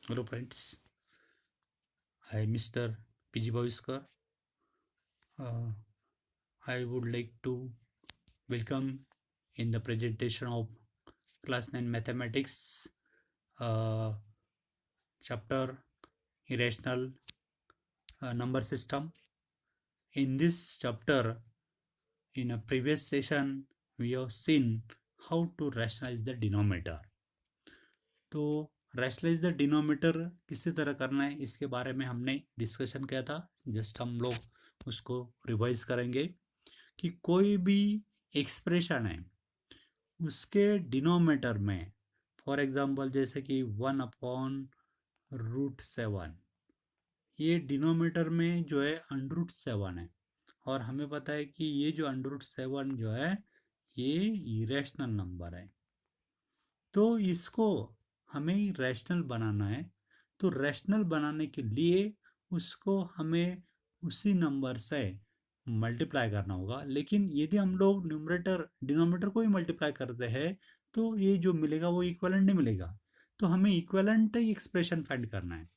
Hello friends, I am Mr. PG Bhaviskar. Uh, I would like to welcome in the presentation of class 9 mathematics uh, chapter irrational number system. In this chapter, in a previous session, we have seen how to rationalize the denominator. तो rationalise the denominator किसी तरह करना है इसके बारे में हमने discussion किया था। जस्ट हम लोग उसको रिवाइज करेंगे कि कोई भी एक्सप्रेशन है उसके डिनोमीटर में, फॉर एग्जांपल जैसे कि 1/√7, ये डिनोमीटर में जो है √7 है और हमें पता है कि ये जो √7 जो है ये इरेशनल नंबर है। तो इसको हमें रैशनल बनाना है। तो रैशनल बनाने के लिए उसको हमें उसी नंबर से मल्टीप्लाई करना होगा। लेकिन यदि हम लोग न्यूमरेटर डिनोमिनेटर को ही मल्टीप्लाई करते हैं तो ये जो मिलेगा वो इक्विवेलेंट नहीं मिलेगा। तो हमें इक्विवेलेंट एक्सप्रेशन फाइंड करना है,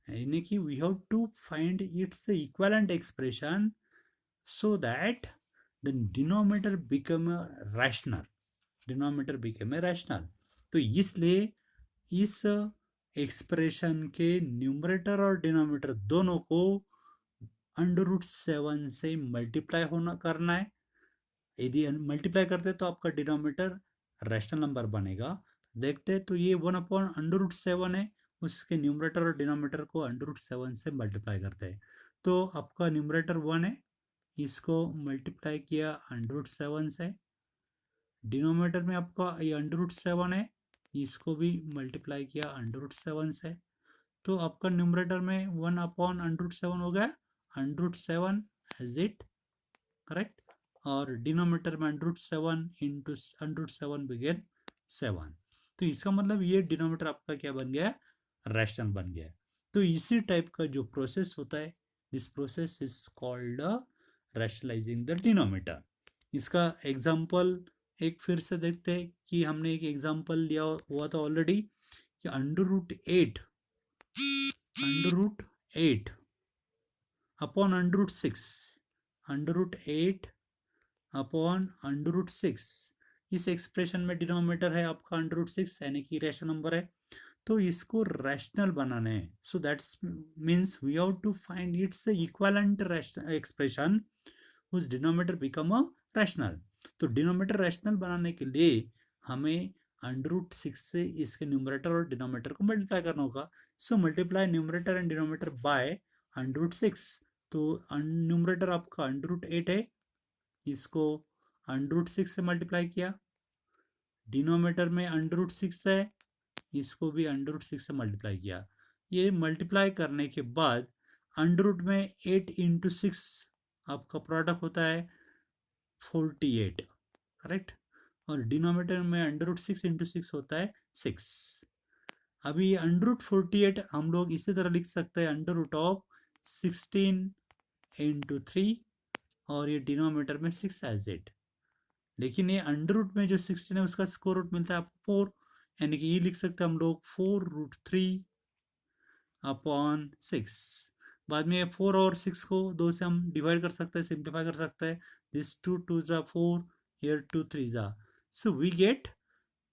यानी कि we have to find its equivalent expression so that the denominator become a rational, denominator became a rational. तो इसलिए इस एक्सप्रेशन के न्यूमरेटर और डिनोमीटर दोनों को √7 से मल्टीप्लाई होना करना है। यदि मल्टीप्लाई करते तो आपका डिनोमीटर रैशनल नंबर बनेगा। देखते तो ये 1/√7 है, उसके न्यूमरेटर और डिनोमीटर को √7 से मल्टीप्लाई करते हैं तो आपका न्यूमरेटर 1 है, इसको मल्टीप्लाई किया √7 से। डिनोमिनेटर में आपका ये √7 है, इसको भी मल्टीप्लाई किया √7 से। तो आपका न्यूमरेटर में 1/√7 हो गया, √7 एज इट, करेक्ट। और डिनोमिनेटर में √7 इंटू √7 बिगेन 7। तो इसका मतलब ये डिनोमिनेटर आपका क्या बन गया, रैशनल बन गया। तो इसी टाइप का जो प्रोसेस होता है, this process is called rationalising the denominator. इसका एग्जाम्पल एक फिर से देखते हैं कि हमने एक एग्जाम्पल लिया हुआ था ऑलरेडी कि √8 अपॉन √6, √8 अपॉन √6। इस एक्सप्रेशन में डिनोमिनेटर है आपका √6 यानी कि रैशनल नंबर है। तो इसको रैशनल बनाना है, so that's means we have to find its equivalent expression whose denominator become a rational. तो डिनोमिनेटर रैशनल बनाने के लिए हमें √6 से इसके न्यूमरेटर और डिनोमिनेटर को मल्टीप्लाई करना होगा। So multiply numerator and denominator by √6। तो न्यूमरेटर आपका √8 है, इसको √6 से मल्टीप्लाई किया। डिनोमिनेटर में √6 है, इसको भी √6 से मल्टीप्लाई किया। ये मल्टीप्लाई करने के बाद अंडर में 8 इंटू 6 आपका प्रोडक्ट होता है 48, करेक्ट। और डिनोमिनेटर में √6 इंटू 6 होता है 6। अभी √48 हम लोग इसी तरह लिख सकते हैं √16 इंटू 3, और ये डिनोमिनेटर में 6 एज इट। लेकिन ये अंडर रूट में जो 16 है उसका स्क्वायर रूट मिलता है आपको 4, यानी कि ये लिख सकते हैं हम लोग 4√3/6। बाद में 4 और 6 को 2 से हम डिवाइड कर सकते हैं, सिंप्लीफाई कर सकते हैं। दिस 2 2 जा 4, हियर 2 3 जा। सो वी गेट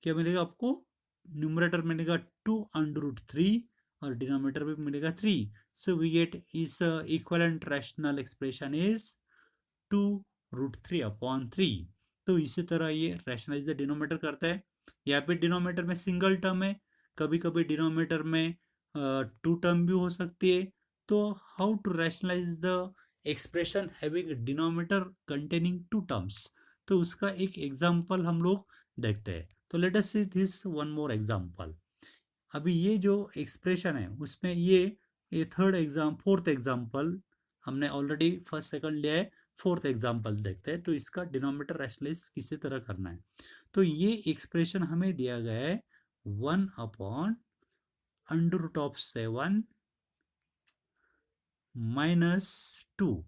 क्या मिलेगा आपको, न्यूमरेटर मिलेगा 2√3 और डिनोमिनेटर भी मिलेगा 3। सो वी गेट इस इक्विवेलेंट रैशनल एक्सप्रेशन इज 2√3/3। तो इसी तरह ये रैशनलाइज द डिनोमिनेटर करता है। यहाँ पे डिनोमिनेटर में सिंगल टर्म है, कभी कभी डिनोमिनेटर में 2 टर्म भी हो सकती है। तो how to rationalize the expression having denominator containing 2 terms, तो उसका एक एग्जांपल हम लोग देखते हैं। तो let us see this one more example. अभी ये जो एक्सप्रेशन है उसमें ये फोर्थ एग्जांपल हमने ऑलरेडी फर्स्ट सेकंड लिया है, फोर्थ एग्जांपल देखते हैं। तो इसका डिनोमिनेटर रैशनलाइज किसी तरह करना है। तो ये एक्सप्रेशन हमें दिया गया है 1/√7 -2,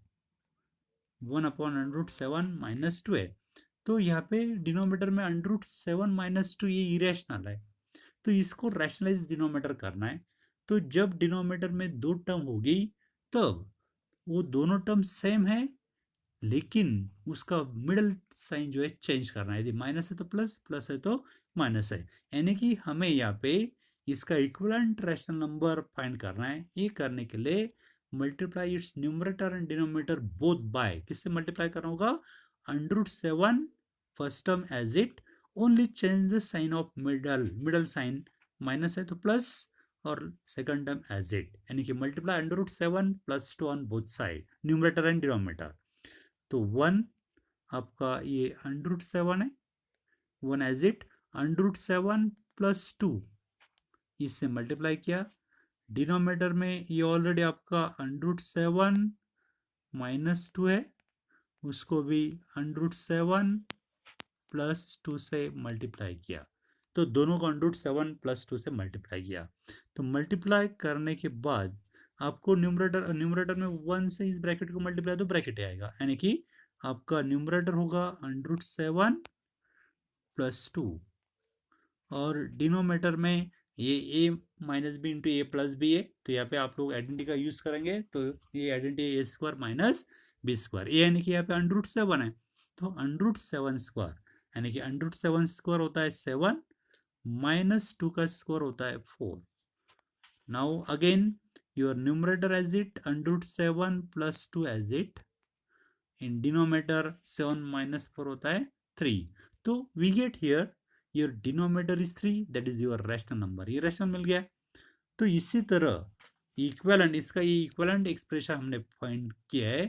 1/√7 - 2 है। तो यहाँ पे डिनोमिनेटर में √7 - 2 ये इरेशनल है, तो इसको रैशनलाइज डिनोमिनेटर करना है। तो जब डिनोमिनेटर में 2 टर्म होगी तब वो दोनों टर्म सेम है, लेकिन उसका मिडल साइन जो है चेंज करना है। यदि माइनस है तो प्लस, प्लस है तो माइनस है। यानी कि हमें यहाँ पे इसका इक्विवेलेंट रैशनल नंबर फाइंड करना है। ये करने के लिए multiply its numerator and denominator both by, किससे मल्टीप्लाई करना होगा? √7 first term as it, only change the sign of middle sign, minus है तो प्लस, और सेकंड टर्म एज इट, यानी कि multiply √7 +2 on both side, numerator and denominator. तो 1 आपका ये √7 है, 1 एज इट, √7 +2 इससे मल्टीप्लाई किया। डिनोमिनेटर में ये ऑलरेडी आपका √7 -2 है, उसको भी √7 +2 से मल्टीप्लाई किया। तो दोनों को √7 +2 से मल्टीप्लाई किया। तो मल्टीप्लाई करने के बाद आपको न्यूमरेटर में 1 से इस ब्रैकेट को मल्टीप्लाई तो ब्रैकेट आएगा, यानी कि आपका न्यूमरेटर होगा √7 +2, और डिनोमिनेटर में ये a minus B into A plus B है। तो यहाँ पे आप लोग आइडेंटिटी का यूज करेंगे, तो ये आइडेंटिटी a² माइनस b², ये यानी कि यहाँ पे √7 है, तो √7² यानी कि √7² होता है 7, -2 का स्क्वायर होता है 4। Now again your numerator as it, √7 +2 as it, in denominator 7 -4 होता है 3। तो we get here your denominator is 3, that is your rational number, ये रैशनल मिल गया। तो इसी तरह इक्विवेलेंट, इसका ये इक्विवेलेंट एक्सप्रेशन हमने फाइंड किया है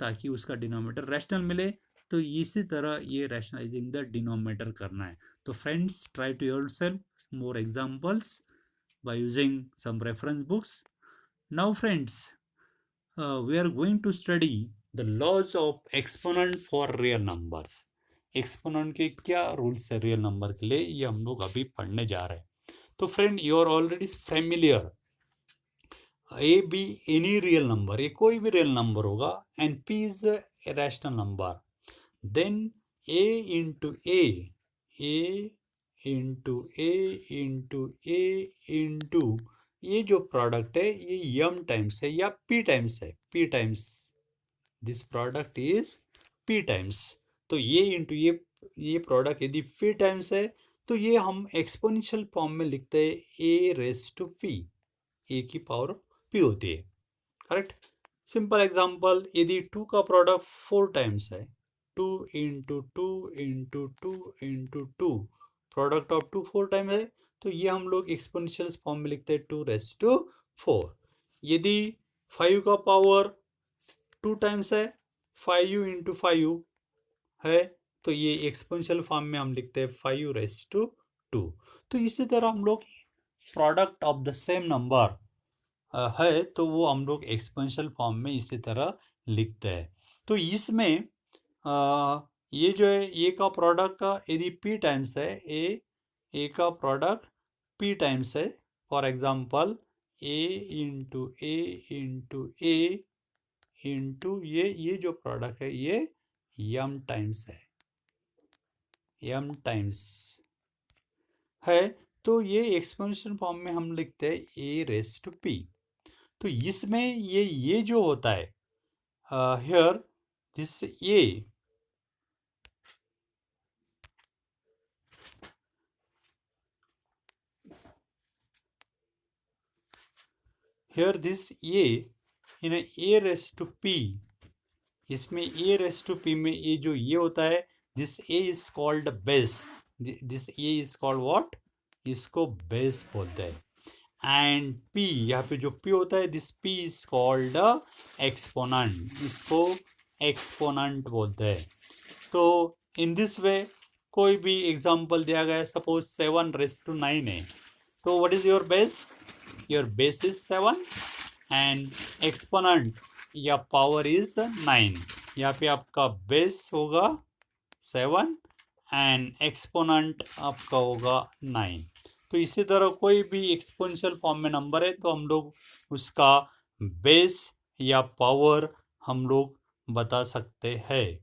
ताकि उसका डिनोमिनेटर रैशनल मिले। तो इसी तरह ये रैशनलाइजिंग द डिनोमिनेटर करना है। तो friends, try to yourself more examples by using some reference books. Now friends, we are going to study the laws of exponent for real numbers. Exponent के क्या रूल्स है रियल नंबर के लिए, ये हम लोग अभी पढ़ने जा रहे हैं। तो friend, you are already familiar, a b any real number, ये कोई भी रियल नंबर होगा, and p is a rational number, then a into a into a ये जो प्रोडक्ट है ये यम टाइम्स है या पी टाइम्स है, p times, this product is p times. तो ये इंटू ये प्रोडक्ट यदि पी टाइम्स है तो ये हम एक्सपोनेंशियल फॉर्म में लिखते हैं a⁻p, ए की पावर p होती है, करेक्ट। सिंपल एग्जांपल, यदि 2 का प्रोडक्ट 4 टाइम्स है, 2 into 2 into 2 into 2, product of 2 4 times है, तो ये हम लोग एक्सपोनेंशियल फॉर्म में लिखते हैं 2⁻4। यदि 5 का पावर 2 टाइम्स है, 5 इंटू 5 है, तो ये एक्सपोनेंशियल फॉर्म में हम लिखते हैं 5⁻2। तो इसी तरह हम लोग product of the same number है तो वो हम लोग एक्सपोनेंशियल फॉर्म में इसी तरह लिखते हैं। तो इसमें ये जो है ए का प्रोडक्ट का यदि p टाइम्स है, ए का प्रोडक्ट p टाइम्स है, for example a into a into ये जो प्रोडक्ट है ये m टाइम्स है, m टाइम्स है, तो ये एक्सपोनेंशियल फॉर्म में हम लिखते हैं a⁻p। तो इसमें ये जो होता है here this a, here this a in a⁻p, इसमें a⁻p में ये जो ये होता है, this a is called base, this a is called what, इसको बेस बोलते हैं। एंड p, यहाँ पे जो p होता है, this p is called exponent, इसको एक्सपोनेंट बोलते हैं। तो इन दिस वे कोई भी एग्जांपल दिया गया है, सपोज 7⁻9 है, तो what is your base, your base is 7 and exponent या पावर इज 9। यहाँ पे आपका बेस होगा 7 एंड एक्सपोनेंट आपका होगा 9। तो इसी तरह कोई भी एक्सपोनेंशियल फॉर्म में नंबर है तो हम लोग उसका बेस या पावर हम लोग बता सकते हैं।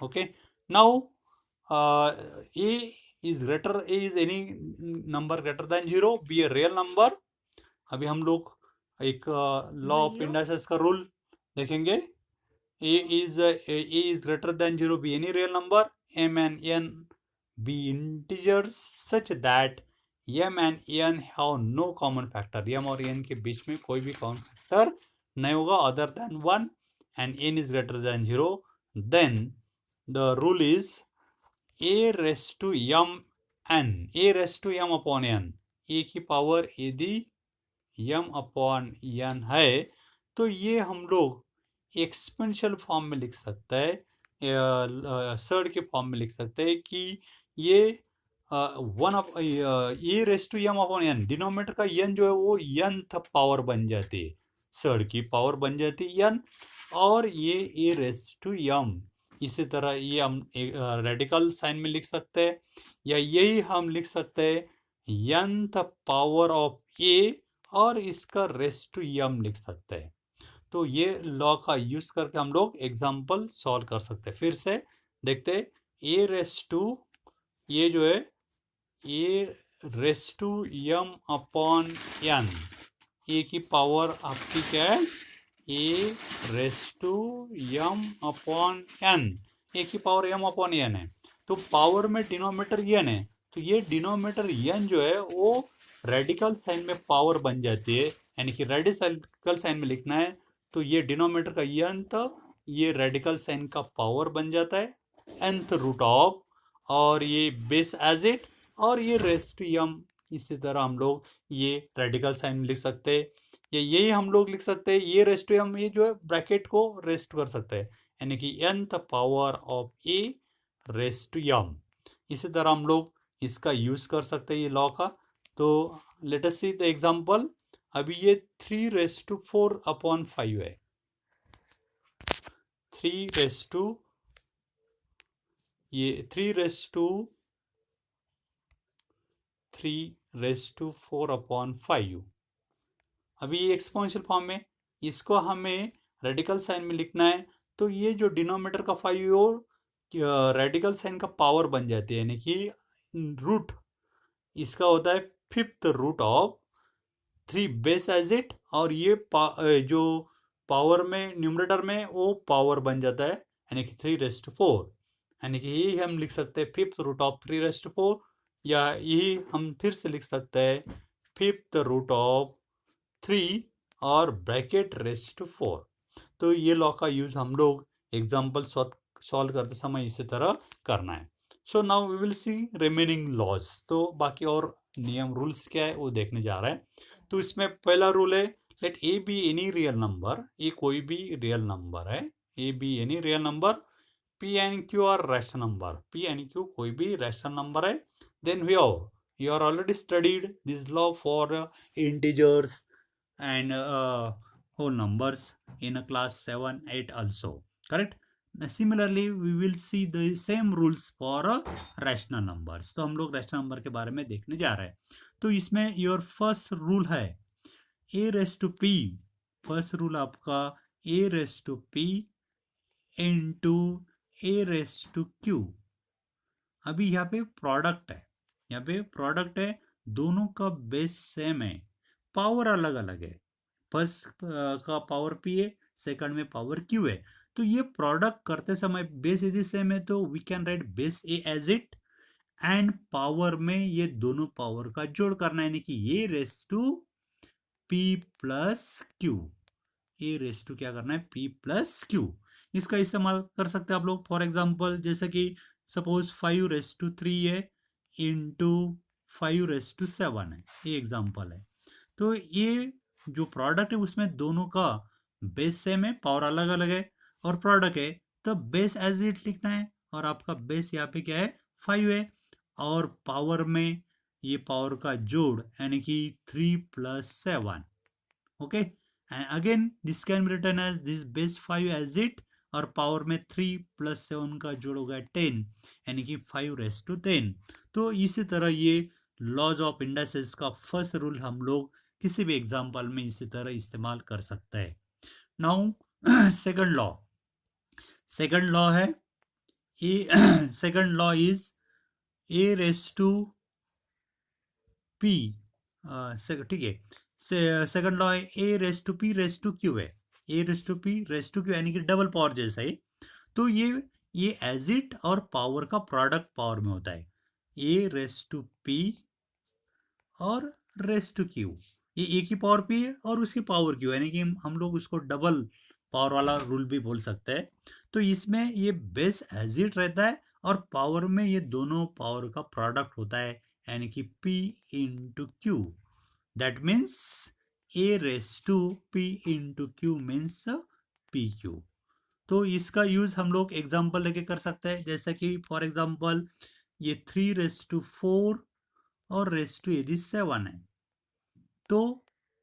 ओके, नाउ ये is greater is any number greater than 0 b a real number. अभी हम लोग एक लॉ ऑफ इंडाइसेस का रूल देखेंगे। A is greater than 0 b any real number, m and n be integers such that m and n have no common factor। m और n के बीच में कोई भी कॉमन फैक्टर नहीं होगा other than 1 and n is greater than 0, then the rule is a raised to m n, a raised to m upon n, a की power यदि m upon n है तो ये हम लोग एक्सपेंशियल फॉर्म में लिख सकते हैं, सर्ड के फॉर्म में लिख सकते हैं कि ये ये raise to m upon n, denominator का एन जो है वो nth पावर बन जाती है, सर्ड की पावर बन जाती है n, और ये ए रेस टू एम। इसी तरह ये हम रेडिकल साइन में लिख सकते हैं, या यही हम लिख सकते हैं nth पावर ऑफ ए और इसका रेस टू एम लिख सकते हैं। तो ये लॉ का यूज करके हम लोग एग्जाम्पल सॉल्व कर सकते हैं। फिर से देखते हैं, ए रेस टू, ये जो है a raise to m upon n, a की पावर आपकी क्या है, a raise to m upon n, a की पावर एम अपॉन एन है। तो पावर में डिनोमिनेटर एन है, तो ये डिनोमिनेटर एन जो है वो रेडिकल साइन में पावर बन जाती है, यानी कि रेडिकल साइन में लिखना है तो ये डिनोमिनेटर का एन, तो ये रेडिकल साइन का पावर बन जाता है nth रूट ऑफ, और ये बेस एज इट, और ये रेस टू एम। इसी तरह हम लोग ये रेडिकल साइन में लिख सकते हैं, या यही हम लोग लिख सकते हैं ये रेस टू एम, ये जो है ब्रैकेट को रेस्ट कर सकते हैं, यानी कि nth power of a raise to m. इसी तरह हम लोग इसका यूज कर सकते हैं ये लॉ का। तो let us see the example. अभी ये 3 रेस टू 4 अपॉन 5 है, 3 रेस टू, ये 3 रेस टू 4 अपॉन 5। अभी ये एक्सपोनेंशियल फॉर्म में, इसको हमें रेडिकल साइन में लिखना है, तो ये जो डिनोमिनेटर का 5 और रेडिकल साइन का पावर बन जाती है, यानी कि रूट इसका होता है 5th root of 3 base as it, और ये जो पावर में न्यूमरेटर में वो पावर बन जाता है, यानी कि 3 रेस टू 4, यानी कि यही हम लिख सकते हैं 5th root of 3 raise to 4, या यही हम फिर से लिख सकते हैं 5th रूट ऑफ 3 और ब्रैकेट रेस टू 4। तो ये लॉ का यूज हम लोग एग्जाम्पल सॉल्व करते समय इसी तरह करना है। So now we will see remaining laws. तो बाकी और नियम रूल्स क्या है वो देखने जा रहे हैं। तो इसमें पहला रूल है, let a b any real number, ये कोई भी रियल नंबर है, a b any real number, p and q are rational number, p and q कोई भी रैशनल नंबर है, then we you are already studied this law for integers and whole numbers in a class 7 8 also, correct? Similarly we will see the same rules for rational numbers। तो हम लोग rational number के बारे में देखने जा रहे हैं। तो इसमें योर फर्स्ट रूल है a raise to p, first rule आपका a raise to p into a raise to q. अभी यहाँ पे प्रोडक्ट है, यहाँ पे प्रोडक्ट है, दोनों का बेस सेम है, पावर अलग अलग है, फर्स्ट का पावर पी है, सेकंड में पावर क्यू है। तो ये प्रोडक्ट करते समय बेस यदि सेम है तो we can write base a as it, and power में ये दोनों पावर का जोड़ करना है, यानी कि ये raise to p plus q, ये रेस टू क्या करना है पी प्लस क्यू। इसका इस्तेमाल कर सकते हैं आप लोग, फॉर एग्जाम्पल जैसे कि सपोज 5 रेस टू 3 है इंटू 5 रेस टू 7 है, ये एग्जाम्पल है। तो ये जो प्रोडक्ट है उसमें दोनों का बेस सेम है, पावर अलग अलग है, और प्रोडक्ट है तो बेस एज इट लिखना है, और आपका बेस यहाँ पे क्या है 5 है, और पावर में ये पावर का जोड़ यानी कि 3 plus 7, okay. And again this can be written as this base 5 as it, और पावर में 3 प्लस 7 का जोड़ होगा 10, यानी कि 5 रेस टू 10। तो इसी तरह ये लॉज ऑफ इंडाइसेस का फर्स्ट रूल हम लोग किसी भी एग्जाम्पल में इसी तरह इस्तेमाल कर सकते हैं। नाउ सेकंड लॉ है, second law is a raise to p, ठीक है, सेकंड लॉ है a raise to p raise to q है, a raise to p raise to q यानी कि डबल पावर जैसा है। तो ये एज इट और पावर का प्रोडक्ट पावर में होता है, ए रेस टू पी और रेस टू क्यू, ये एक ही पावर पी है और उसकी पावर क्यू यानी कि हम लोग उसको डबल पावर वाला रूल भी बोल सकते हैं। तो इसमें ये बेस एज इट रहता है और पावर में ये दोनों पावर का प्रोडक्ट होता है यानी कि P into q, that means a raise to p into q means p q. तो इसका यूज हम लोग एग्जाम्पल लेके कर सकते हैं, जैसे कि फॉर एग्जाम्पल ये 3 रेस टू 4 और रेस टू यदि 7 है तो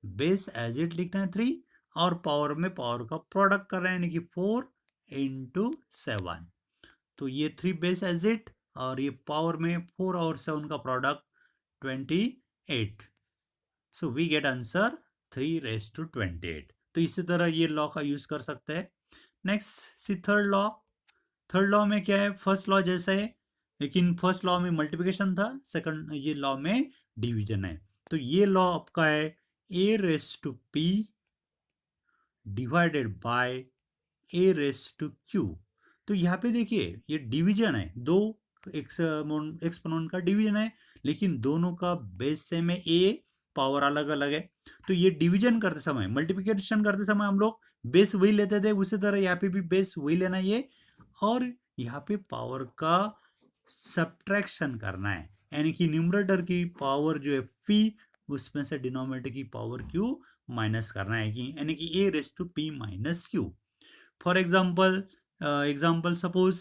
बेस एज इट लिखना है 3 और पावर में पावर का प्रोडक्ट कर रहे हैं यानी कि 4 इंटू 7। तो ये 3 बेस एज इट और ये पावर में 4 और 7 का product 28। So we get answer 3 raise to 28। तो इसी तरह ये लॉ का यूज कर सकते हैं। Next see third law. Third law में क्या है, फर्स्ट लॉ जैसा है लेकिन फर्स्ट लॉ में मल्टीप्लिकेशन था, सेकंड ये लॉ में डिवीजन है। तो ये लॉ आपका है a raise to p divided by a raise to q. तो यहाँ पे देखिए ये डिवीजन है, दो एक्सपोनेंट का डिवीजन है लेकिन दोनों का बेस सेम है, ए पावर अलग अलग है। तो ये डिवीजन करते समय मल्टीप्लिकेशन करते समय हम लोग बेस वही लेते थे, उसी तरह यहाँ पे भी बेस वही लेना है ये, और यहाँ पे पावर का सब्ट्रैक्शन करना है यानी कि न्यूमरेटर की पावर जो है पी उसमें से डिनोमिनेटर की पावर क्यू माइनस करना है कि यानी कि a raise to p minus q. For example suppose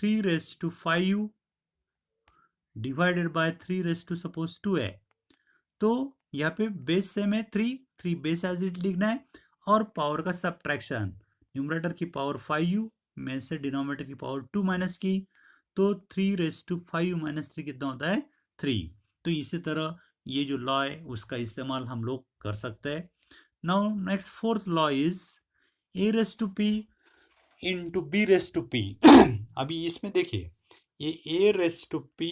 3 raise to 5 divided by 3 raise to 2 है। तो यहाँ पे बेस सेम है, 3 बेस एज इट लिखना है और पावर का सब्ट्रैक्शन, न्यूमरेटर की पावर 5 में से डिनोमिनेटर की पावर 2 माइनस की, तो 3 रेस टू 5 माइनस 3 कितना होता है 3। तो इसी तरह ये जो लॉ है उसका इस्तेमाल हम लोग कर सकते हैं। Now next fourth law is a raise to p into b raise to p. अभी इसमें देखिए ये a raise to p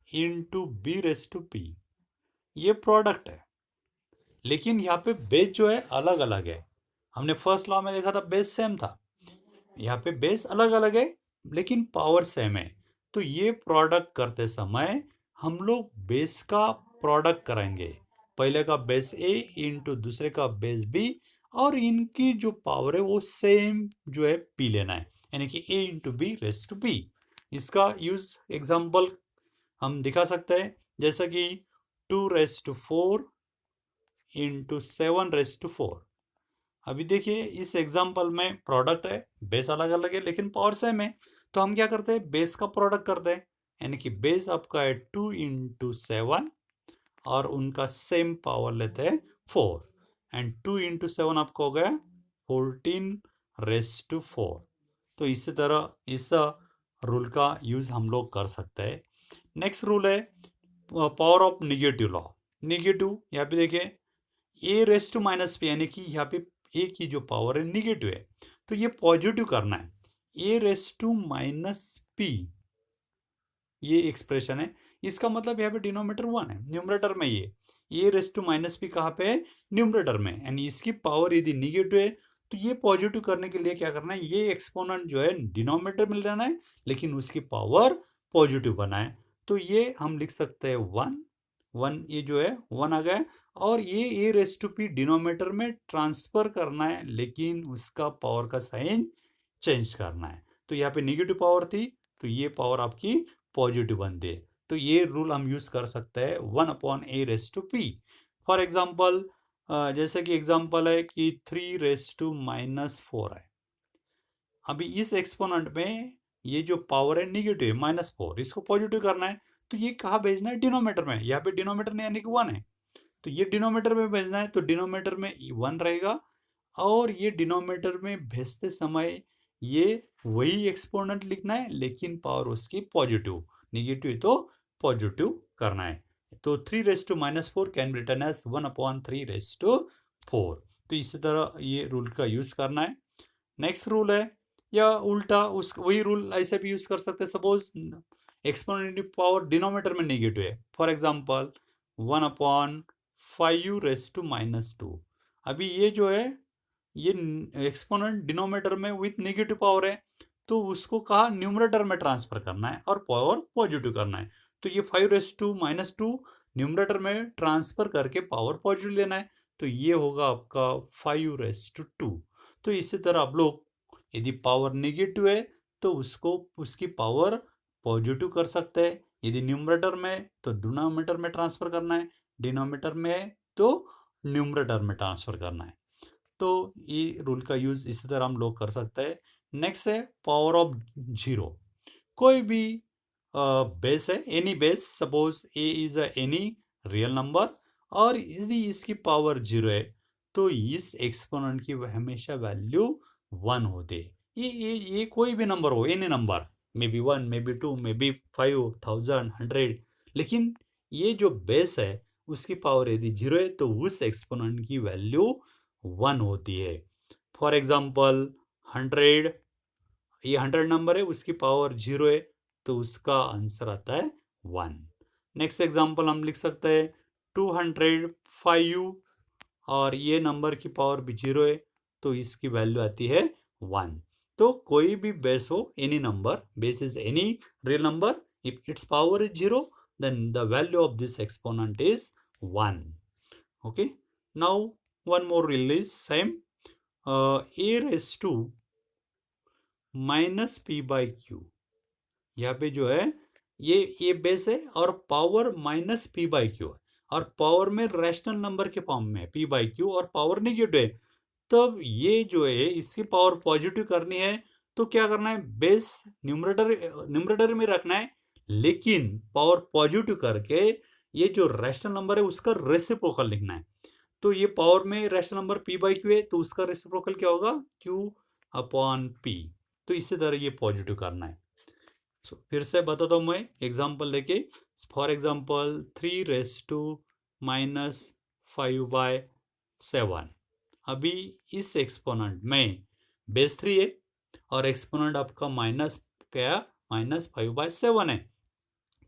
into b raise to p ये प्रोडक्ट है लेकिन यहाँ पे बेस जो है अलग अलग है। हमने फर्स्ट लॉ में देखा था बेस सेम था, यहाँ पे बेस अलग अलग है लेकिन पावर सेम है। तो ये प्रोडक्ट करते समय हम लोग बेस का प्रोडक्ट करेंगे, पहले का बेस ए इंटू दूसरे का बेस बी और इनकी जो पावर है वो सेम जो है पी लेना है यानी कि a into b raise to p. इसका यूज एग्जाम्पल हम दिखा सकते हैं जैसा कि 2 raise to 4 into 7 raise to 4। अभी देखिए इस एग्जाम्पल में प्रोडक्ट है, बेस अलग अलग है लेकिन पावर सेम है। तो हम क्या करते हैं बेस का प्रोडक्ट करते हैं यानी कि बेस आपका है 2 इंटू 7 और उनका सेम पावर लेते हैं 4 एंड 2 इंटू 7 आपका हो गया 14 रेस टू 4। तो इसी तरह इस रूल का यूज हम लोग कर सकते हैं। नेक्स्ट रूल है power of negative law. Negative यहाँ पे देखिए ए रेस टू माइनस पी यानी कि यहाँ पे ए की जो पावर है निगेटिव है तो ये पॉजिटिव करना है, a raise to minus P ये एक्सप्रेशन है। इसका मतलब यहाँ पे डिनोमिनेटर 1 है, न्यूमरेटर में ये a raise to minus P कहाँ पे है न्यूमरेटर में, यानी इसकी पावर यदि निगेटिव है तो ये पॉजिटिव करने के लिए क्या करना है ये एक्सपोनेंट जो है डिनोमिनेटर में लेना है लेकिन उसकी पावर पॉजिटिव बनाए। तो ये हम लिख सकते हैं 1 ये जो है 1 आ गया और ये a raise to P denominator में ट्रांसफर करना है लेकिन उसका पावर का साइन चेंज करना है। तो यहाँ पे निगेटिव पावर थी तो ये पावर आपकी पॉजिटिव बनती है। तो ये रूल हम यूज कर सकते हैं 1/a raise to p. For example जैसे कि एग्जाम्पल है कि 3 रेस टू 4 है। अभी इस एक्सपोनेंट में ये जो पावर है निगेटिव है -4, इसको पॉजिटिव करना है तो ये कहाँ भेजना है डिनोमिनेटर में, यहाँ पे डिनोमिनेटर नहीं यानी कि 1 है तो ये डिनोमिनेटर में भेजना है तो डिनोमिनेटर में 1 रहेगा और ये डिनोमिनेटर में भेजते समय ये वही एक्सपोनेंट लिखना है लेकिन पावर उसकी पॉजिटिव, निगेटिव तो पॉजिटिव करना है। तो 3 raise to -4 can be written as 1/3 raise to 4। तो इसी तरह ये रूल का यूज करना है। नेक्स्ट रूल है या उल्टा उस वही रूल ऐसे भी यूज कर सकते हैं। सपोज एक्सपोनेंट पावर डिनोमिनेटर में नेगेटिव है, फॉर एग्जांपल 1/5 raised to -2। अभी ये जो है ये एक्सपोनेंट डिनोमिनेटर में विथ नेगेटिव पावर है, तो उसको कहा न्यूमरेटर में ट्रांसफर करना है और पावर पॉजिटिव करना है। तो ये 5 raised to -2 न्यूमरेटर में ट्रांसफर करके पावर पॉजिटिव लेना है, तो ये होगा आपका 5 raised to 2। तो इसी तरह आप लोग यदि पावर नेगेटिव है तो उसको उसकी पावर पॉजिटिव कर सकते हैं। यदि न्यूमरेटर में तो डिनोमिनेटर में ट्रांसफर करना है, डिनोमिनेटर में तो न्यूमरेटर में ट्रांसफर करना है। तो ये रूल का यूज इसी तरह हम लोग कर सकते हैं। नेक्स्ट है पावर ऑफ जीरो। कोई भी बेस है, any base, suppose A is any real number और यदि इसकी पावर जीरो है तो इस एक्सपोनेंट की हमेशा वैल्यू 1 होती है। ये कोई भी नंबर हो, any number, may be 1, may be 2, may be 5, 1000, 100, लेकिन ये जो बेस है उसकी पावर यदि जीरो है तो उस एक्सपोनेंट की वैल्यू 1 होती है। फॉर एग्जाम्पल 100, ये 100 नंबर है, उसकी पावर जीरो है तो उसका आंसर आता है 1। नेक्स्ट एग्जाम्पल हम लिख सकते हैं 205 और ये नंबर की पावर भी जीरो है तो इसकी वैल्यू आती है 1। तो कोई भी बेस हो, any number, base is any real number, if it's power is zero then the value of this exponent is 1. Okay, now one more rule is same. A raised to -p/q, यहाँ पे जो है ये base है और power -p/q है और power में रैशनल नंबर के फॉर्म में p/q और पावर नेगेटिव है। तब ये जो है इसकी पावर पॉजिटिव करनी है तो क्या करना है, बेस न्यूमरेटर में रखना है, लेकिन पावर पॉजिटिव करके ये जो रैशनल नंबर है उसका रेसिप्रोकल लिखना है। तो ये पावर में रैशनल नंबर p/q है तो उसका रेसिप्रोकल क्या होगा, q/p। तो इसी तरह ये पॉजिटिव करना है। फिर से बताता हूँ मैं एग्जाम्पल लेके। For example 3 raised to -5/7। अभी इस एक्सपोनेंट में बेस 3 है और एक्सपोनेंट आपका माइनस क्या, -5/7 है।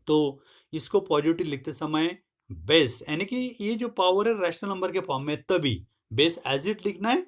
तो इसको पॉजिटिव लिखते समय बेस यानी कि ये जो पावर है रैशनल नंबर के फॉर्म में, तभी बेस एज इट लिखना है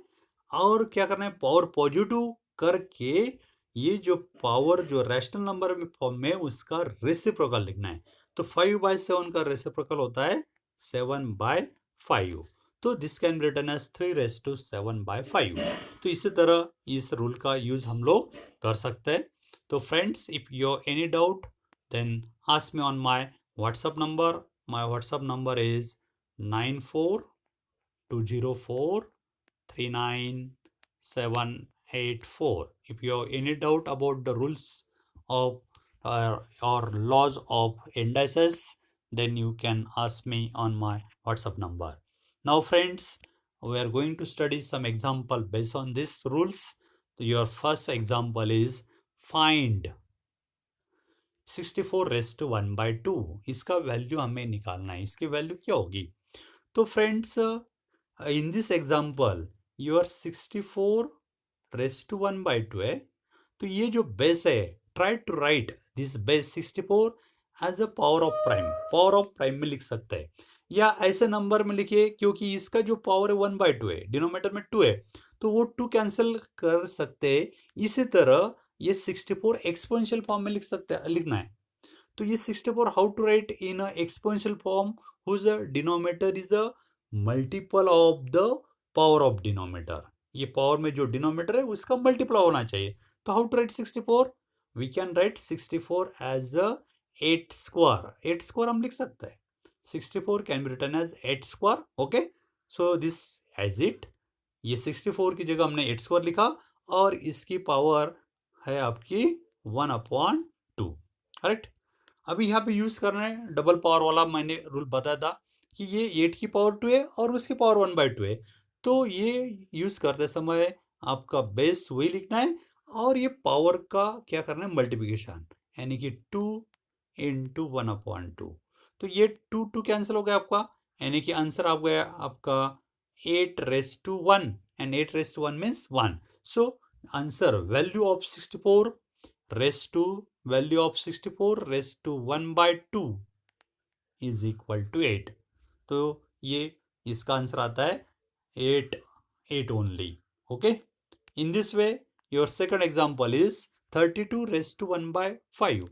और क्या करना है, पावर पॉजिटिव करके ये जो पावर जो रैशनल नंबर में फॉर्म में उसका रेसिप्रोकल लिखना है। तो 5/7 का रेसिप्रोकल होता है 7/5। तो this can be written as 3 raised to 7/5। तो इसी तरह इस रूल का यूज हम लोग कर सकते हैं। तो friends, if you any doubt then ask me on my WhatsApp number. My WhatsApp number is 9420439784. If you have any doubt about the rules of or laws of indices, then you can ask me on my WhatsApp number. Now friends, we are going to study some example based on these rules. Your first example is find 64 raised to 1/2। इसका value हमें निकालना है, इसकी value क्या होगी। तो friends, in this example your 64 raised to 1/2 है, तो ये जो बेस है, try to write this base 64 as a power of prime में लिख सकते हैं या ऐसे नंबर में लिखिए, क्योंकि इसका जो पावर है 1/2 है, डिनोमिनेटर में 2 है, तो वो 2 कैंसिल कर सकते हैं। इसी तरह ये 64 एक्सपोनेंशियल फॉर्म में लिखना है। तो ये 64 how to write in exponential form whose denominator is a multiple of the power of denominator. ये पावर में जो डिनोमिनेटर है उसका मल्टीपल होना चाहिए। तो how to write 64, we can write 64 as a 8 square. 8 square हम लिख सकते हैं, 64 can be written as 8 square. Okay, so this as it, ये 64 की जगह हमने 8 स्क्वायर लिखा और इसकी पावर है आपकी 1/2। करेक्ट। अभी यहाँ पे यूज करना है डबल पावर वाला, मैंने रूल बताया था कि ये 8 की पावर 2 है और उसकी पावर 1/2 है। तो ये यूज करते समय आपका बेस वही लिखना है और ये पावर का क्या करना है, मल्टीप्लिकेशन, यानी कि 2 × 1/2। तो ये 2 कैंसिल हो गया आपका, यानी कि आंसर आप गया आपका 8 raised to 1 and 8 raised to 1 means 1. So answer value of 64 raise to value of 64 raise to 1/2 is equal to 8। तो ये इसका आंसर आता है 8 only. Okay, in this way your second example is 32 raise to 1/5।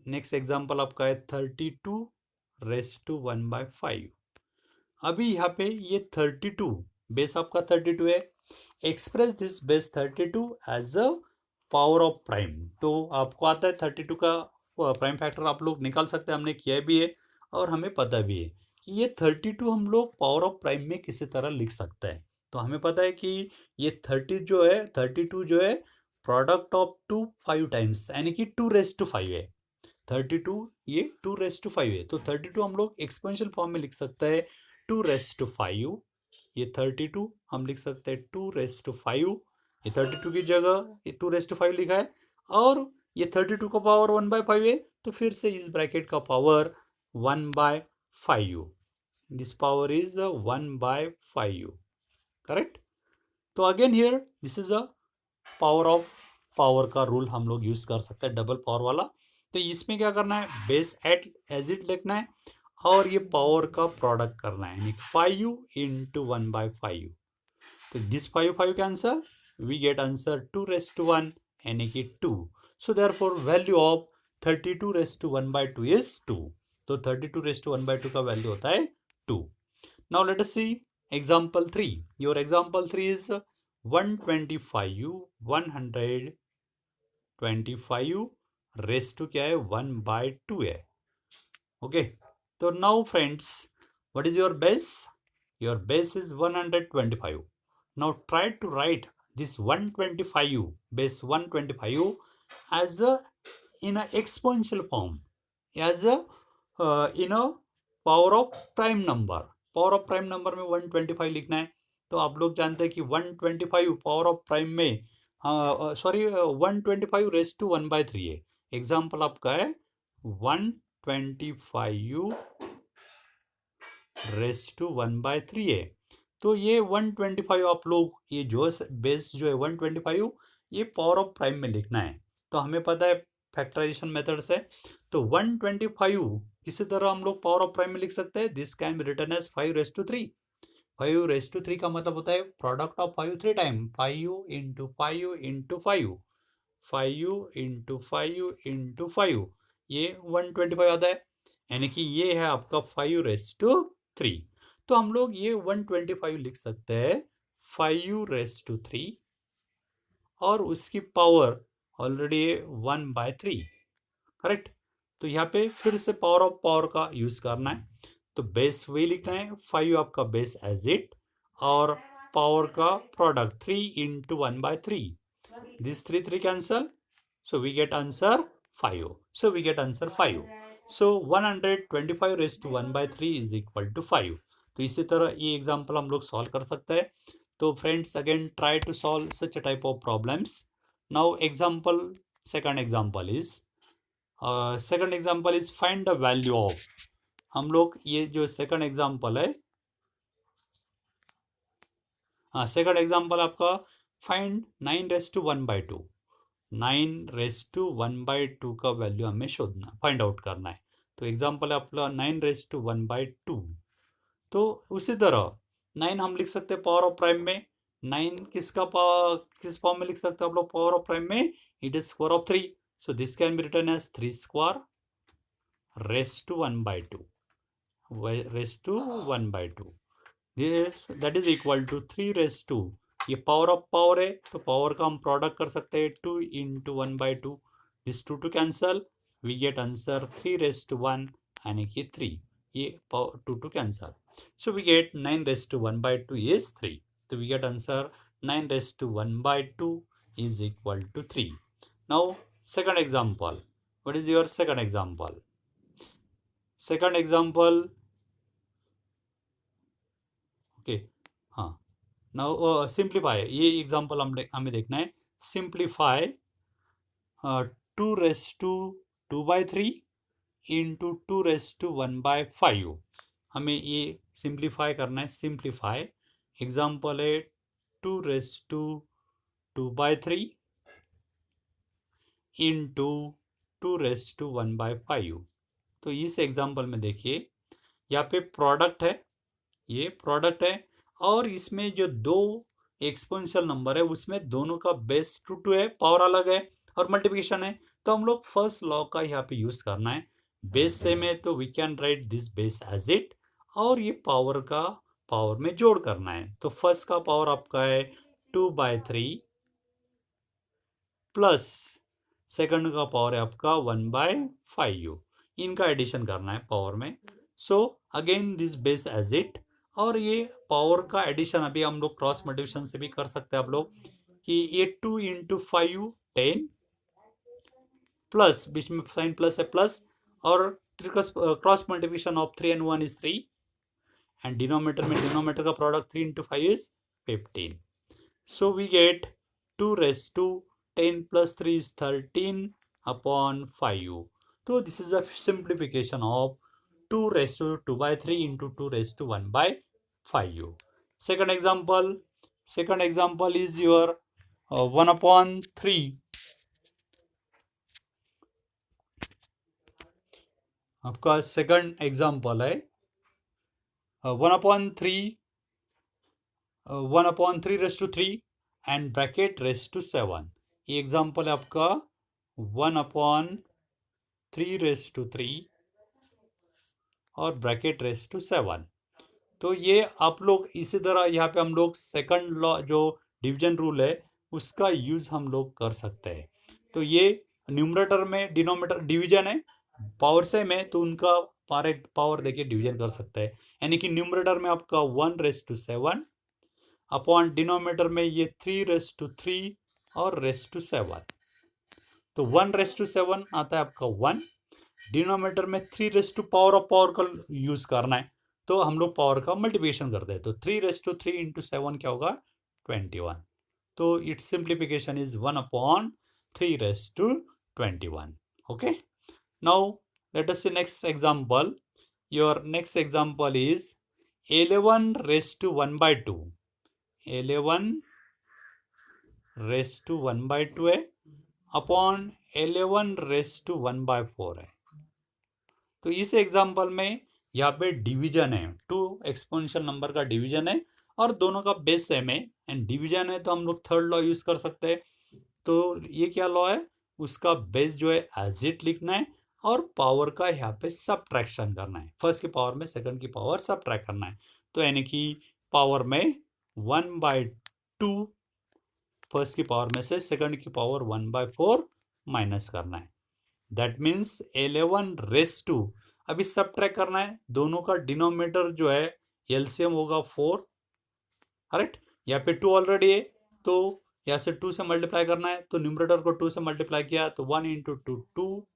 Next example आपका है 32 raise to 1/5। अभी यहाँ पे ये 32 बेस आपका 32 है, express this base 32 as a power of prime. तो आपको आता है 32 का प्राइम फैक्टर आप लोग निकाल सकते हैं, हमने किया भी है और हमें पता भी है कि ये 32 हम लोग पावर ऑफ प्राइम में किसी तरह लिख सकते हैं। तो हमें पता है कि ये 32 जो है प्रोडक्ट ऑफ 5 टाइम्स, यानी कि 2⁵ है। 32 ये 2⁵ है, तो 32 हम लोग एक्सपोनेंशियल फॉर्म में लिख सकते हैं 2⁵। ये 32 हम लिख सकते हैं 2⁵। ये 32 की जगह ये 2⁵ लिखा है, और ये 32 का पावर 1/5 है, तो फिर से इस ब्रैकेट का power 1/5। This power is 1/5, correct. तो again here this is a power का रूल हम लोग यूज कर सकते हैं, डबल पावर वाला। तो इसमें क्या करना है, बेस एट एज इट लिखना है और ये पावर का प्रोडक्ट करना है, यानी 5 इंटू 1/5। तो this 5 cancel, we get answer 2⁵ यानी कि 2। So therefore value of 32⁵1/2 is 2। तो 32⁵1/2 का वैल्यू होता है 2। Now let us see example 3। Your example 3 is 125 raise to क्या है 1/2 है। ओके, तो now friends what is your base? Your base is 125। Now try to write this 125 base 125 as a in a exponential form, as a in a power of prime number. Power of prime number में 125 लिखना है। तो आप लोग जानते हैं कि 125 power of prime में सॉरी 125 रेस टू 1/3 है। एग्जाम्पल आपका है 125 रेस टू 1/3 है। तो ये 125 आप लोग ये जो बेस जो है 125 ये पावर ऑफ प्राइम में लिखना है। तो हमें पता है फैक्टराइजेशन मेथड से, तो 125 किसी तरह हम लोग पावर ऑफ प्राइम में लिख सकते हैं। This can be written as 5⁻3। 5⁻3 का मतलब होता है product of 5 3 time, 5 into 5 into 5, 5 into 5 into 5, ये 125 आता है, यानी कि ये है आपका 5⁻3। तो हम लोग ये 125 लिख सकते हैं 5⁻3 और उसकी पावर ऑलरेडी 1/3, करेक्ट। तो यहाँ पे फिर से पावर ऑफ पावर का यूज करना है। तो बेस वही लिखना है, 5 आपका बेस एज इट और पावर का product 3 into 1/3। This 3 cancel, so we get answer 5. So we get answer 5. So 125 raised to 1/3 is equal to 5. तो इसी तरह ये एग्जाम्पल हम लोग सॉल्व कर सकते हैं। तो friends again try to solve such type of problems. Now example second example is find the value of. हम लोग ये जो सेकंड एग्जाम्पल है, हाँ सेकंड एग्जाम्पल आपका फाइंड 9⁻1/2। 9⁻1/2 का वैल्यू हमें शोधना, फाइंड आउट करना है। तो एग्जाम्पल है आपका 9⁻1/2। तो उसी तरह 9 हम लिख सकते हैं पावर ऑफ प्राइम में। 9 किस फॉर्म में लिख सकते हैं आप लोग पावर ऑफ प्राइम में? It is square of 3। So this can be written as 3 square raise to 1/2, raise to 1/2। This that is equal to 3 ये पावर ऑफ पावर है, तो पावर का हम प्रोडक्ट कर सकते हैं 2 into 1/2। This 2 cancel, we get answer 3⁻1 यानी कि 3। ये 2 cancel, so we get 9⁻1/2 is 3। तो we get answer 9⁻1/2 is equal to 3। Now second example, what is your second example? Second example, okay, हाँ। नाउ सिंप्लीफाई, ये example हमें देखना है। Simplify 2⁻2/3 into 2⁻1/5। हमें ये सिंप्लीफाई करना है। सिंप्लीफाई एग्जांपल है 2⁻2 2/3 इंटू 2⁻⁴। तो इस एग्जाम्पल में देखिए यहाँ पे प्रोडक्ट है, ये प्रोडक्ट है, और इसमें जो दो एक्सपोनेंशियल नंबर है उसमें दोनों का बेस 2 है, पावर अलग है और मल्टीप्लिकेशन है। तो हम लोग फर्स्ट लॉ का यहाँ पे यूज करना है। बेस सेम है तो we can write this base as it, और ये पावर का पावर में जोड़ करना है। तो फर्स्ट का पावर आपका है 2/3 प्लस सेकंड का पावर है आपका 1/5। इनका एडिशन करना है पावर में। So again this base as it, और ये पावर का एडिशन अभी हम लोग क्रॉस मल्टीप्लिकेशन से भी कर सकते हैं आप लोग, कि ये 2 इंटू 5 10 प्लस, बीच में साइन प्लस है प्लस, और cross multiplication of 3 and 1 is 3, and denominator में डिनोमिनेटर का product 3 into 5 is 15. So we get 2⁻10 plus 3 is 13 upon 5. So this is a simplification of 2⁻2/3 into 2⁻1/5. Second example is your 1/3. आपका second example है 1/3 1/3 and bracket raise to 7। ये example है आपका 1/3 और bracket raise to 7। तो ये आप लोग इसी तरह यहाँ पे हम लोग सेकंड लॉ जो डिवीजन रूल है उसका यूज हम लोग कर सकते हैं। तो ये न्यूमरेटर में डिनोमिनेटर डिवीजन है, पावर सेम है, तो उनका पावर देखिए डिवीजन कर सकते हैं। यानी कि न्यूमरेटर में आपका 1⁻7 अपॉन डिनोमिनेटर में ये 3⁻3 और रेस टू 7। तो 1⁻7 आता है आपका 1, डिनोमिनेटर में 3 पावर ऑफ पावर का यूज करना है, तो हम लोग पावर का मल्टीप्लिकेशन करते हैं। तो 3⁻3 इंटू 7 क्या होगा 21। तो its simplification is 1/3⁻21। Okay, now let us see next example. Your next example is 11⁻1/2। 11⁻1/2 है अपॉन 11⁻1/4 है। तो इस एग्जाम्पल में यहाँ पे डिवीजन है, 2 एक्सपोनेंशियल नंबर का डिवीजन है और दोनों का बेस सेम है, एंड डिवीजन है तो हम लोग थर्ड लॉ यूज कर सकते हैं। तो ये क्या लॉ है, उसका बेस जो है एज इट लिखना है और पावर का यहाँ पे सब्ट्रैक्शन करना है। फर्स्ट की पावर में सेकंड की पावर सब्ट्रैक्ट करना है। तो यानी कि पावर में 1/2 फर्स्ट की पावर में से सेकंड की पावर 1/4 माइनस करना है। That means 11⁻2। अभी सब्ट्रैक्ट करना है, दोनों का डिनोमिनेटर जो है एलसीएम होगा 4, करेक्ट। यहाँ पे 2 ऑलरेडी है तो यहाँ से 2 से मल्टीप्लाई करना है, तो न्यूमरेटर को 2 से मल्टीप्लाई किया तो 1 इंटू 2 2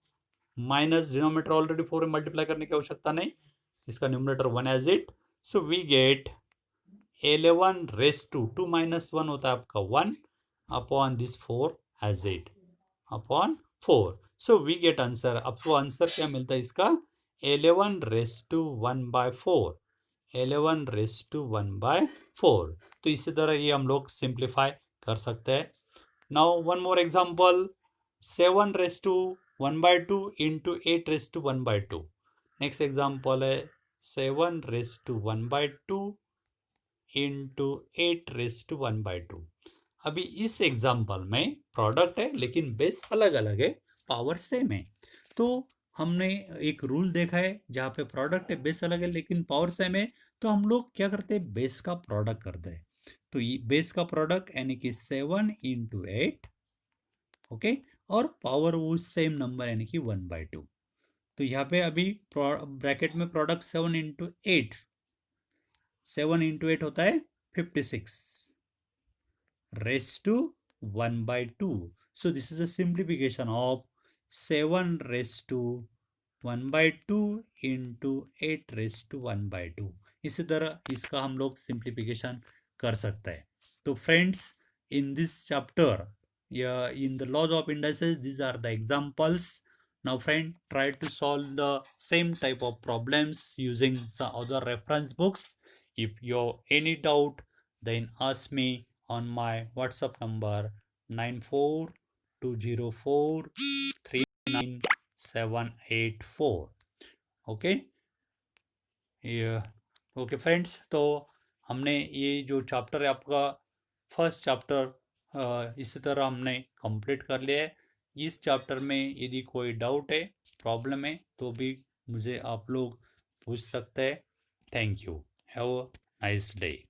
माइनस डिनोमिनेटर ऑलरेडी 4 में मल्टीप्लाई करने की आवश्यकता नहीं, इसका numerator 1 as it. So we get 11⁻2, 2 minus 1 होता है आपका 1 upon this 4 as it upon 4। So we get answer. आपको आंसर क्या मिलता है इसका 11⁻1/4, 11⁻1/4। तो इसी तरह ये हम लोग सिंप्लीफाई कर सकते हैं। Now one more example 7⁻1/2 into 8⁻1/2। Next example है 7⁻1/2 इंटू 8⁻1/2। अभी इस एग्जाम्पल में प्रोडक्ट है लेकिन बेस अलग अलग है, पावर सेम है। तो हमने एक रूल देखा है जहाँ पे प्रोडक्ट है बेस अलग है लेकिन पावर सेम है, तो हम लोग क्या करते हैं बेस का प्रोडक्ट करते हैं। तो ये बेस का प्रोडक्ट यानी कि 7 इंटू 8, ओके, और पावर वो सेम नंबर यानी कि 1/2। तो यहाँ पे अभी ब्रैकेट में प्रोडक्ट 7 इंटू 8, 7 इंटू 8 होता है 56 raised to 1/2. So this is a simplification of 7 raised to 1/2 into 8 raised to 1/2। इसी तरह इसका हम लोग सिंप्लीफिकेशन कर सकते हैं। तो friends, in this chapter in the laws of indices, these are the examples. Now friend, try to solve the same type of problems using some other reference books. If you have any doubt, then ask me on my WhatsApp number 9420439784. Okay, ये okay friends, तो हमने ये जो chapter है आपका first chapter इसी तरह हमने कंप्लीट कर लिया है। इस चैप्टर में यदि कोई डाउट है, प्रॉब्लम है, तो भी मुझे आप लोग पूछ सकते हैं। Thank you, have a nice day.